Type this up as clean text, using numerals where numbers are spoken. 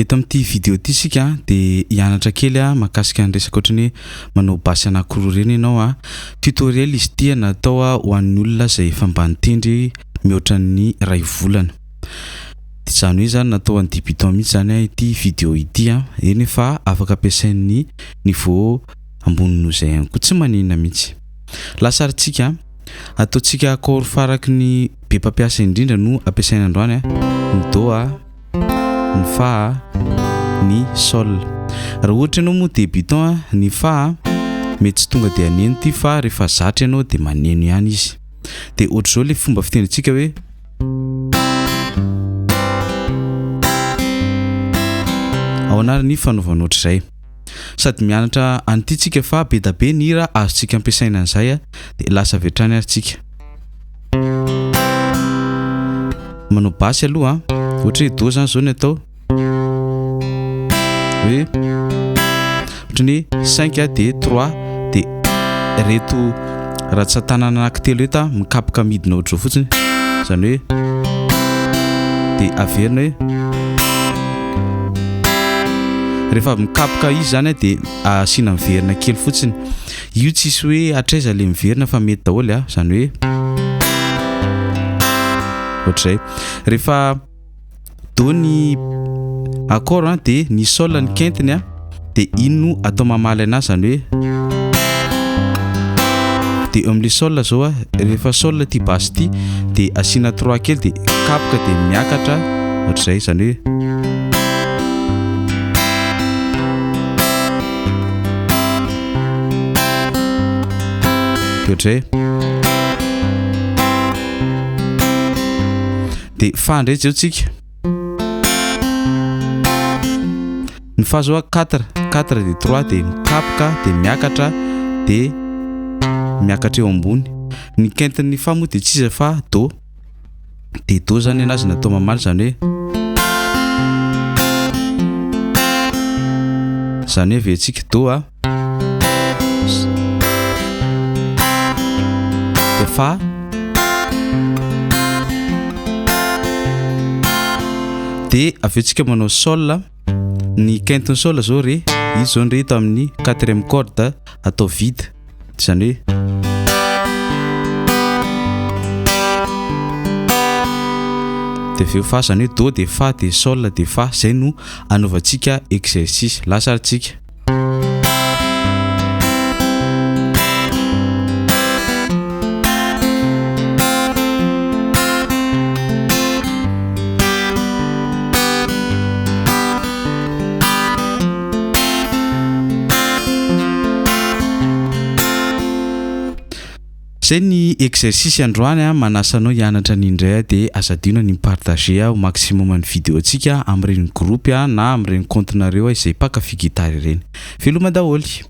Eto amin'ity vidéo ity sika de hianatra kely mahakasika ny resaka ohatran'ny manao basy anankiroa reny ianao tutoriel izy ity natao ho an'ny olona izay efa mba mitendry mihoatra ny 2 volana. Izany hoe zany natao an'ny débutant mihitsy zany ity vidéo ity eny fa afaka ampiasain'ny niveau ambony noho izay ihany koa tsy maninona mihitsy. Lasarintsika ataontsika accord faraky ny be mpampiasa indrindra no ampiasaina androany ny do ny fa ny sol. Raha ohatra ianao moa débutant ny fa mety tsy tonga de aneno ty fa rehefa zatra ianao de maneno ihany izy. De ohatr'izao le fomba fitendrintsika hoe ahoana ny fanaovana ohatr'izay. Sady mianatra an'ity tsika fa be da be ny hira azontsika ampiasaina an'izay de lasa avy hatrany ary tsika. Manao basy aloha ohatra hoe do zany zao ny atao hoe ohatra ny 5 de 3 de reto ratsan-tanana anankitelo eto mikapoka midina ohatr'izao fotsiny zany hoe de averina hoe rehefa mikapoka izy zany de asiana miverina kely fotsiny. Io tsisy hoe atraiza le miverina fa mety daholo zany hoe ohatr'izay. Rehefa do ny accord de ny sol ny quintiny de ino atao mamaly anazy zany hoe de eo amin'le sol zao rehefa sol ty basy ty de asiana 3 kely de kapoka de miakatra ohatr'izay zany hoe ohatr'izay. De fa ndray zao tsika ny fa zao 4 de 3 de mikapoka de miakatra eo ambony. Ny quintin'ny fa moa de tsisa fa do de do zany anazy natao mamaly zany hoe ventsika do de fa de avetsika manao sol. Ny quintiny sol zao re izy zao reto amin'ny 4e corde atao vide zany hoe de veo fa zany hoe do de fa de sol de fa. Zay no anaovantsika exercice. Lasarintsika zay ny exercice androany manasa anao hianatra n'indray de azadino ny mipartager au maximum ny vidéo antsika amin'ireny groupe na amin'ireny compte nareo izay mpakafy gitara ireny. Veloma daholo.